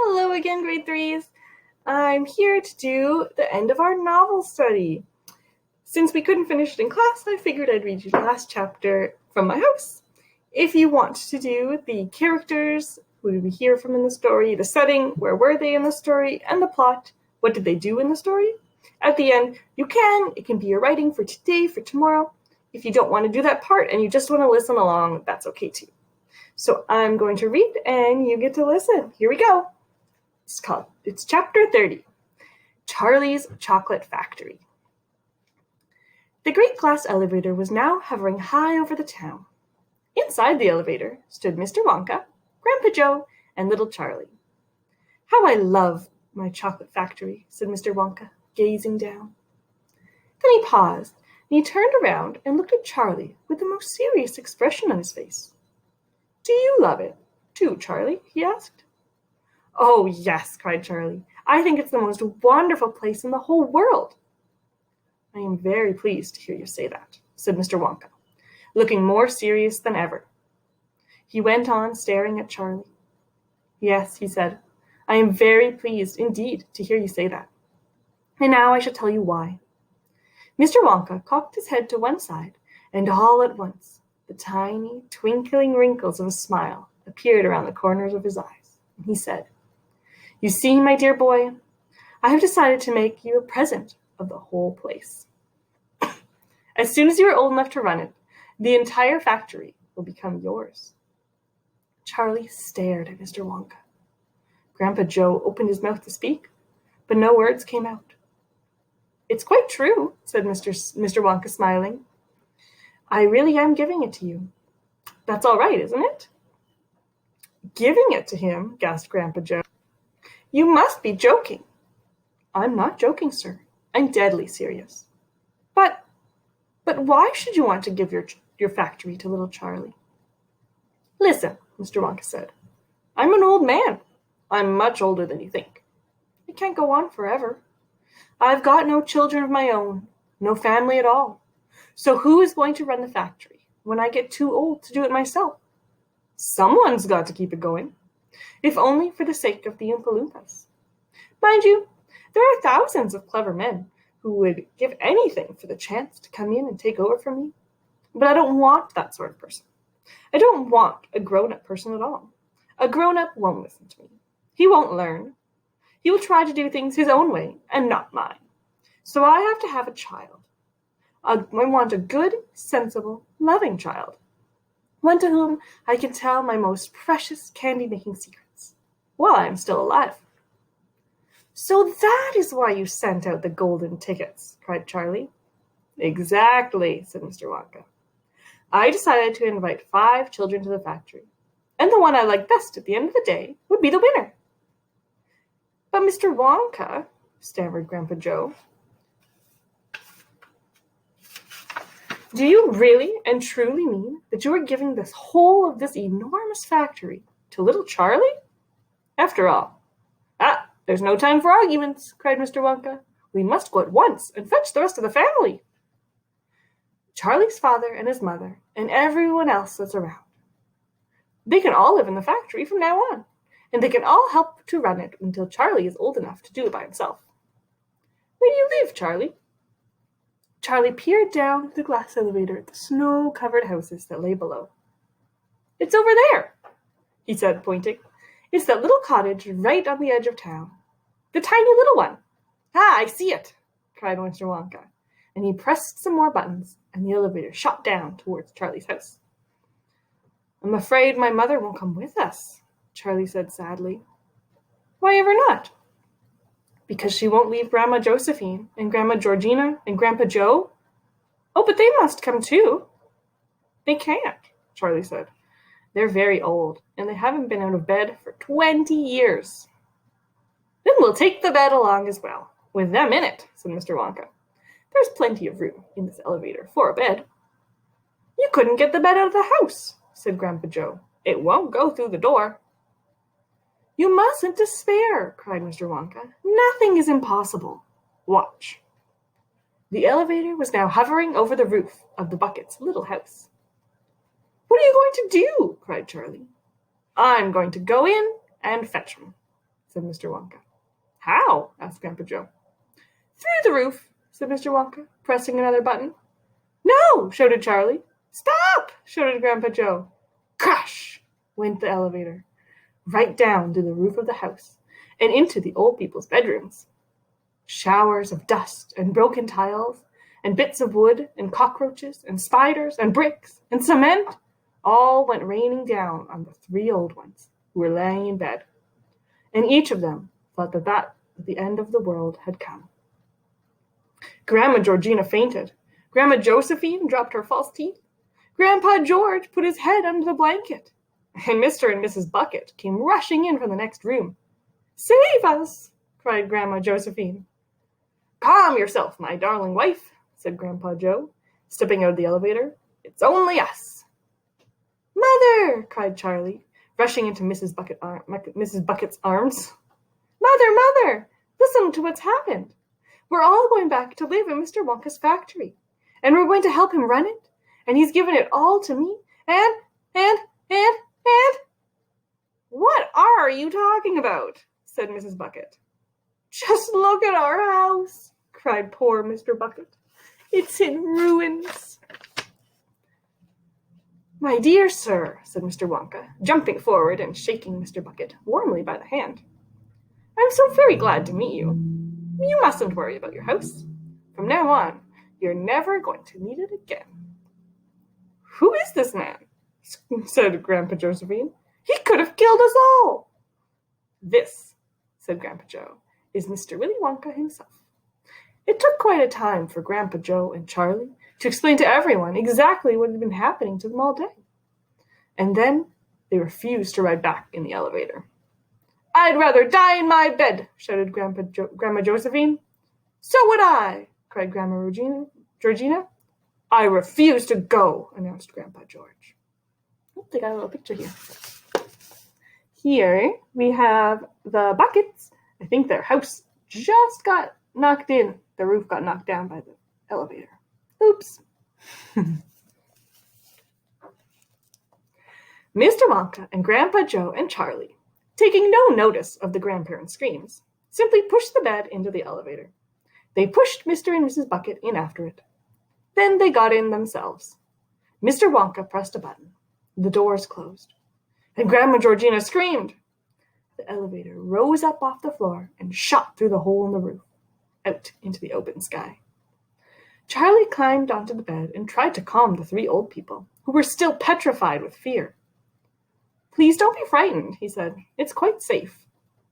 Hello again, grade threes. I'm here to do the end of our novel study. Since we couldn't finish it in class, I figured I'd read you the last chapter from my house. If you want to do the characters, who did we hear from in the story, the setting, where were they in the story, and the plot, what did they do in the story? At the end, it can be your writing for today, for tomorrow. If you don't want to do that part and you just want to listen along, that's okay too. So I'm going to read and you get to listen. Here we go. It's chapter 30, Charlie's Chocolate Factory. The great glass elevator was now hovering high over the town. Inside the elevator stood Mr. Wonka, Grandpa Joe, and little Charlie. How I love my chocolate factory, said Mr. Wonka, gazing down. Then he paused, and he turned around and looked at Charlie with the most serious expression on his face. Do you love it, too, Charlie? He asked. Oh, yes, cried Charlie. I think it's the most wonderful place in the whole world. I am very pleased to hear you say that, said Mr. Wonka, looking more serious than ever. He went on staring at Charlie. Yes, he said, I am very pleased indeed to hear you say that. And now I shall tell you why. Mr. Wonka cocked his head to one side, and all at once the tiny, twinkling wrinkles of a smile appeared around the corners of his eyes, and he said, You see, my dear boy, I have decided to make you a present of the whole place. As soon as you are old enough to run it, the entire factory will become yours. Charlie stared at Mr. Wonka. Grandpa Joe opened his mouth to speak, but no words came out. It's quite true, said Mr. Wonka, smiling. I really am giving it to you. That's all right, isn't it? Giving it to him, gasped Grandpa Joe. You must be joking. I'm not joking, sir. I'm deadly serious. But why should you want to give your factory to little Charlie? Listen, Mr. Wonka said. I'm an old man. I'm much older than you think. It can't go on forever. I've got no children of my own, no family at all. So who is going to run the factory when I get too old to do it myself? Someone's got to keep it going, if only for the sake of the Oompa Loompas. Mind you, there are thousands of clever men who would give anything for the chance to come in and take over from me. But I don't want that sort of person. I don't want a grown-up person at all. A grown-up won't listen to me. He won't learn. He will try to do things his own way and not mine. So I have to have a child. I want a good, sensible, loving child. One to whom I can tell my most precious candy-making secrets while I am still alive. So that is why you sent out the golden tickets, cried Charlie. Exactly, said Mr. Wonka. I decided to invite 5 children to the factory, and the one I liked best at the end of the day would be the winner. But Mr. Wonka, stammered Grandpa Joe, do you really and truly mean that you are giving this whole of this enormous factory to little Charlie? After all, there's no time for arguments, cried Mr. Wonka. We must go at once and fetch the rest of the family. Charlie's father and his mother and everyone else that's around. They can all live in the factory from now on, and they can all help to run it until Charlie is old enough to do it by himself. Where do you live, Charlie? Charlie peered down the glass elevator at the snow-covered houses that lay below. It's over there, he said, pointing. It's that little cottage right on the edge of town. The tiny little one. I see it, cried Mr. Wonka, and he pressed some more buttons, and the elevator shot down towards Charlie's house. I'm afraid my mother won't come with us, Charlie said sadly. Why ever not? Because she won't leave Grandma Josephine and Grandma Georgina and Grandpa Joe. Oh, but they must come too. They can't, Charlie said. They're very old, and they haven't been out of bed for 20 years. Then we'll take the bed along as well, with them in it, said Mr. Wonka. There's plenty of room in this elevator for a bed. You couldn't get the bed out of the house, said Grandpa Joe. It won't go through the door. You mustn't despair, cried Mr. Wonka. Nothing is impossible. Watch. The elevator was now hovering over the roof of the Bucket's little house. What are you going to do? Cried Charlie. I'm going to go in and fetch him, said Mr. Wonka. How? Asked Grandpa Joe. Through the roof, said Mr. Wonka, pressing another button. No, shouted Charlie. Stop, shouted Grandpa Joe. Crash went the elevator, right down to the roof of the house and into the old people's bedrooms. Showers of dust and broken tiles and bits of wood and cockroaches and spiders and bricks and cement all went raining down on the three old ones who were laying in bed. And each of them thought that the end of the world had come. Grandma Georgina fainted. Grandma Josephine dropped her false teeth. Grandpa George put his head under the blanket. And Mr. and Mrs. Bucket came rushing in from the next room. Save us, cried Grandma Josephine. Calm yourself, my darling wife, said Grandpa Joe, stepping out of the elevator. It's only us. Mother, cried Charlie, rushing into Mrs. Bucket's arms. Mother, listen to what's happened. We're all going back to live in Mr. Wonka's factory, and we're going to help him run it, and he's given it all to me, and... What are you talking about? Said Mrs. Bucket. Just look at our house, cried poor Mr. Bucket. It's in ruins. My dear sir, said Mr. Wonka, jumping forward and shaking Mr. Bucket warmly by the hand. I'm so very glad to meet you. You mustn't worry about your house. From now on, you're never going to need it again. Who is this man? Said Grandpa Josephine. He could have killed us all. This, said Grandpa Joe, is Mr. Willy Wonka himself. It took quite a time for Grandpa Joe and Charlie to explain to everyone exactly what had been happening to them all day. And then they refused to ride back in the elevator. I'd rather die in my bed, shouted Grandma Josephine. So would I, cried Grandma Georgina. I refuse to go, announced Grandpa George. Oh, they got a little picture here. Here we have the Buckets. I think their house just got knocked in. The roof got knocked down by the elevator. Oops. Mr. Wonka and Grandpa Joe and Charlie, taking no notice of the grandparents' screams, simply pushed the bed into the elevator. They pushed Mr. and Mrs. Bucket in after it. Then they got in themselves. Mr. Wonka pressed a button. The doors closed. And Grandma Georgina screamed. The elevator rose up off the floor and shot through the hole in the roof, out into the open sky. Charlie climbed onto the bed and tried to calm the three old people, who were still petrified with fear. Please don't be frightened, he said. It's quite safe,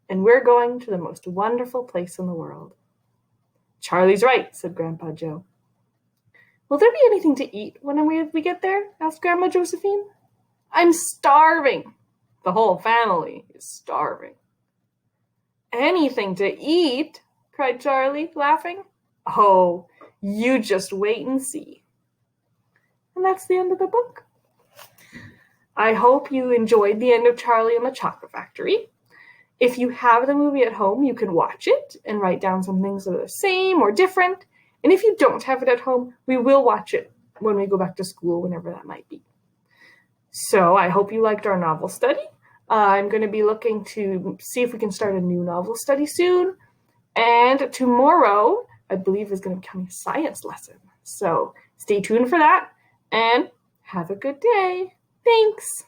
and we're going to the most wonderful place in the world. Charlie's right, said Grandpa Joe. Will there be anything to eat when we get there? Asked Grandma Josephine. I'm starving. The whole family is starving. Anything to eat? Cried Charlie, laughing. Oh, you just wait and see. And that's the end of the book. I hope you enjoyed the end of Charlie and the Chocolate Factory. If you have the movie at home, you can watch it and write down some things that are the same or different. And if you don't have it at home, we will watch it when we go back to school, whenever that might be. So I hope you liked our novel study. I'm going to be looking to see if we can start a new novel study soon. And tomorrow, I believe, is going to become a science lesson. So stay tuned for that and have a good day. Thanks.